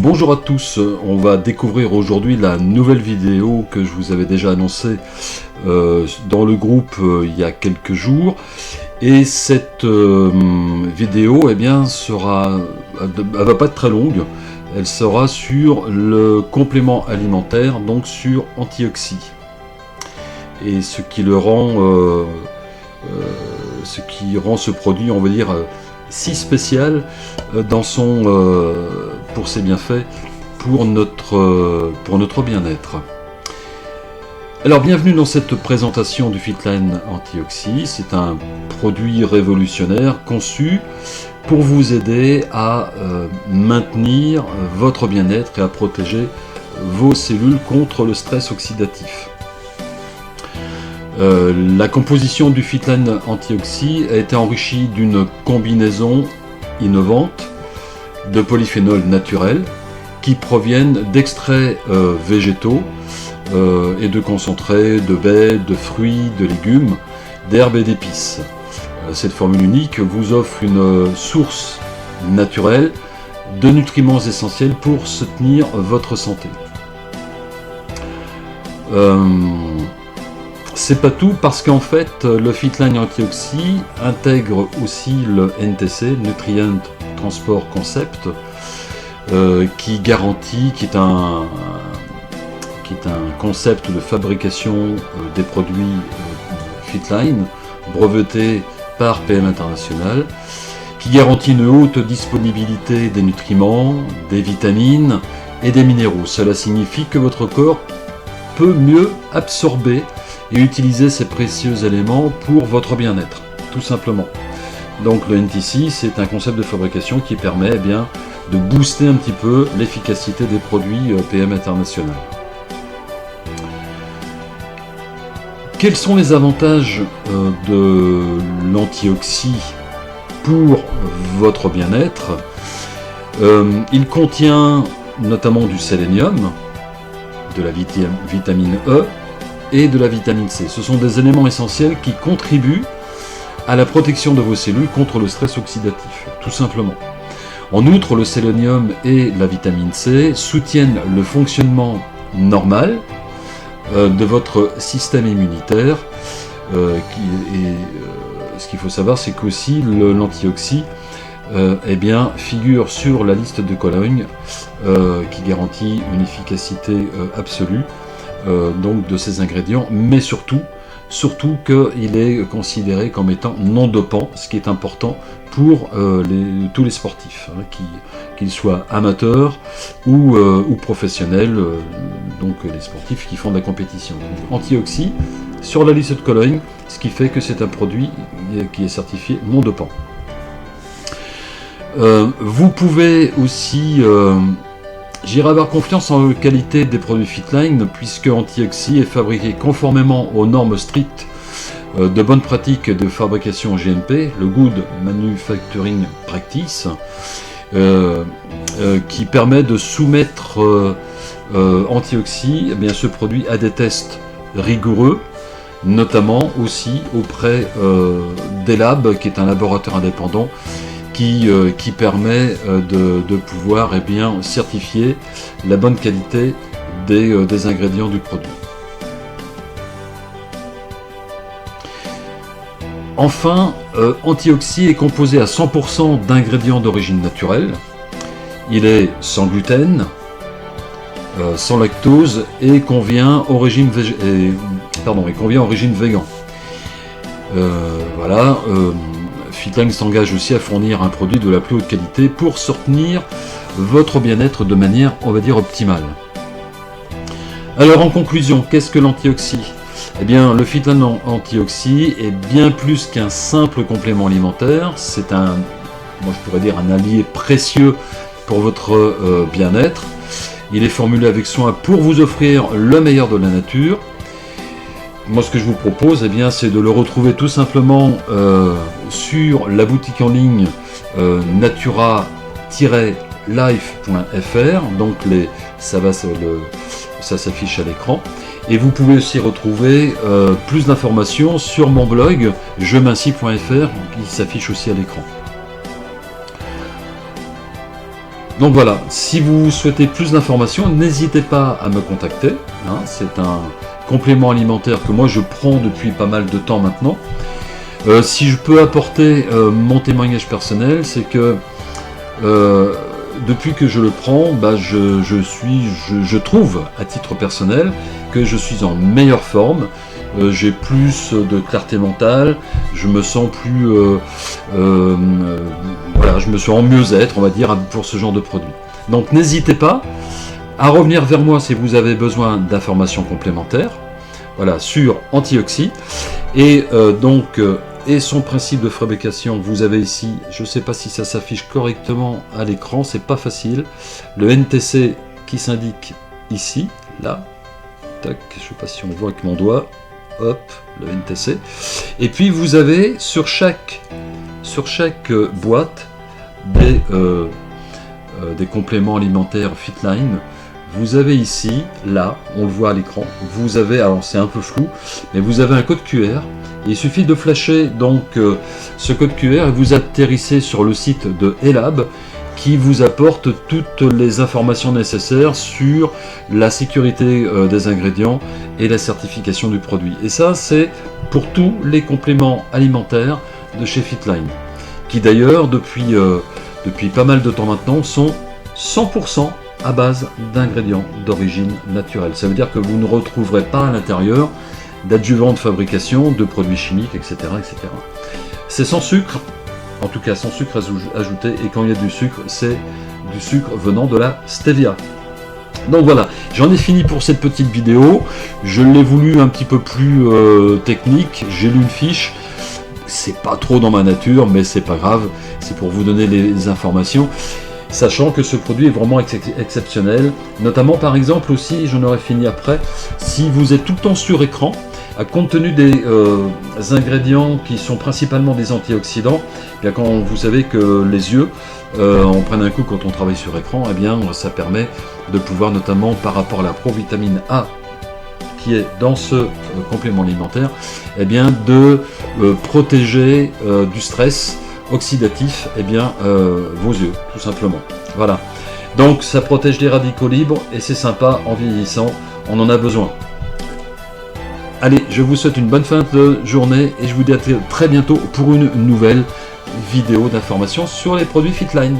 Bonjour à tous, on va découvrir aujourd'hui la nouvelle vidéo que je vous avais déjà annoncée dans le groupe il y a quelques jours. Et cette vidéo, elle va pas être très longue, elle sera sur le complément alimentaire, donc sur Antioxy. Et ce qui rend ce produit, on va dire, si spécial pour ses bienfaits, pour notre bien-être. Alors bienvenue dans cette présentation du Fitline Antioxy. C'est un produit révolutionnaire conçu pour vous aider à maintenir votre bien-être et à protéger vos cellules contre le stress oxydatif. La composition du Fitline Antioxy a été enrichie d'une combinaison innovante de polyphénols naturels qui proviennent d'extraits végétaux et de concentrés de baies, de fruits, de légumes, d'herbes et d'épices. Cette formule unique vous offre une source naturelle de nutriments essentiels pour soutenir votre santé. C'est pas tout, parce qu'en fait le Fitline Antioxy intègre aussi le NTC, Nutrient Transport Concept, qui est un concept de fabrication des produits Fitline, breveté par PM International, qui garantit une haute disponibilité des nutriments, des vitamines et des minéraux. Cela signifie que votre corps peut mieux absorber et utiliser ces précieux éléments pour votre bien-être, tout simplement. Donc le NTC, c'est un concept de fabrication qui permet de booster un petit peu l'efficacité des produits PM International. Quels sont les avantages de l'Antioxy pour votre bien-être? Il contient notamment du sélénium, de la vitamine E et de la vitamine C. Ce sont des éléments essentiels qui contribuent à la protection de vos cellules contre le stress oxydatif, tout simplement. En outre, le sélénium et la vitamine C soutiennent le fonctionnement normal de votre système immunitaire. Ce qu'il faut savoir, c'est qu'aussi l'Antioxy figure sur la liste de Cologne qui garantit une efficacité absolue donc de ces ingrédients, mais surtout qu'il est considéré comme étant non dopant, ce qui est important pour tous les sportifs, qu'ils soient amateurs ou professionnels, donc les sportifs qui font de la compétition. Donc, Antioxy sur la liste de Cologne, ce qui fait que c'est un produit qui est certifié non dopant. Vous pouvez aussi avoir confiance en la qualité des produits Fitline, puisque Antioxy est fabriqué conformément aux normes strictes de bonnes pratiques de fabrication GMP, le Good Manufacturing Practice, qui permet de soumettre Antioxy, ce produit à des tests rigoureux, notamment aussi auprès d'Elab, qui est un laboratoire indépendant qui permet de pouvoir certifier la bonne qualité des ingrédients du produit. Enfin, Antioxy est composé à 100% d'ingrédients d'origine naturelle. Il est sans gluten, sans lactose et convient au régime végan. Fitline s'engage aussi à fournir un produit de la plus haute qualité pour soutenir votre bien-être de manière, optimale. Alors en conclusion, qu'est-ce que l'Antioxy ? Le Fitline Antioxy est bien plus qu'un simple complément alimentaire. C'est un allié précieux pour votre bien-être. Il est formulé avec soin pour vous offrir le meilleur de la nature. Moi, ce que je vous propose, c'est de le retrouver tout simplement sur la boutique en ligne natura-life.fr. Donc, ça s'affiche à l'écran. Et vous pouvez aussi retrouver plus d'informations sur mon blog jeminsy.fr qui s'affiche aussi à l'écran. Donc voilà, si vous souhaitez plus d'informations, n'hésitez pas à me contacter. Hein, c'est un complément alimentaire que moi je prends depuis pas mal de temps maintenant. Si je peux apporter mon témoignage personnel, c'est que depuis que je le prends, bah, je trouve à titre personnel que je suis en meilleure forme. J'ai plus de clarté mentale, je me sens plus, voilà, je me sens en mieux-être, on va dire, pour ce genre de produit. Donc n'hésitez pas à revenir vers moi si vous avez besoin d'informations complémentaires, voilà, sur Antioxy. Et et son principe de fabrication, vous avez ici, je ne sais pas si ça s'affiche correctement à l'écran, c'est pas facile, le NTC qui s'indique ici, là, tac, je ne sais pas si on voit avec mon doigt, hop, le NTC, et puis vous avez sur chaque boîte des compléments alimentaires Fitline. Vous avez ici, là, on le voit à l'écran, vous avez, alors c'est un peu flou, mais vous avez un code QR. Il suffit de flasher donc ce code QR et vous atterrissez sur le site de Elab qui vous apporte toutes les informations nécessaires sur la sécurité des ingrédients et la certification du produit. Et ça, c'est pour tous les compléments alimentaires de chez Fitline, qui d'ailleurs, depuis pas mal de temps maintenant, sont 100% à base d'ingrédients d'origine naturelle. Ça veut dire que vous ne retrouverez pas à l'intérieur d'adjuvants de fabrication, de produits chimiques, etc. etc. C'est sans sucre, en tout cas sans sucre ajouté, et quand il y a du sucre, c'est du sucre venant de la stevia. Donc voilà, j'en ai fini pour cette petite vidéo. Je l'ai voulu un petit peu plus technique, j'ai lu une fiche. C'est pas trop dans ma nature, mais c'est pas grave, c'est pour vous donner les informations. Sachant que ce produit est vraiment exceptionnel, notamment par exemple aussi, j'en aurai fini après, si vous êtes tout le temps sur écran, compte tenu des ingrédients qui sont principalement des antioxydants, eh bien quand vous savez que les yeux en prennent un coup quand on travaille sur écran, eh bien ça permet de pouvoir notamment par rapport à la provitamine A qui est dans ce complément alimentaire, eh bien de protéger du stress oxydatif, eh bien vos yeux, tout simplement. Voilà. Donc ça protège les radicaux libres et c'est sympa en vieillissant, on en a besoin. Allez, je vous souhaite une bonne fin de journée et je vous dis à très bientôt pour une nouvelle vidéo d'information sur les produits Fitline.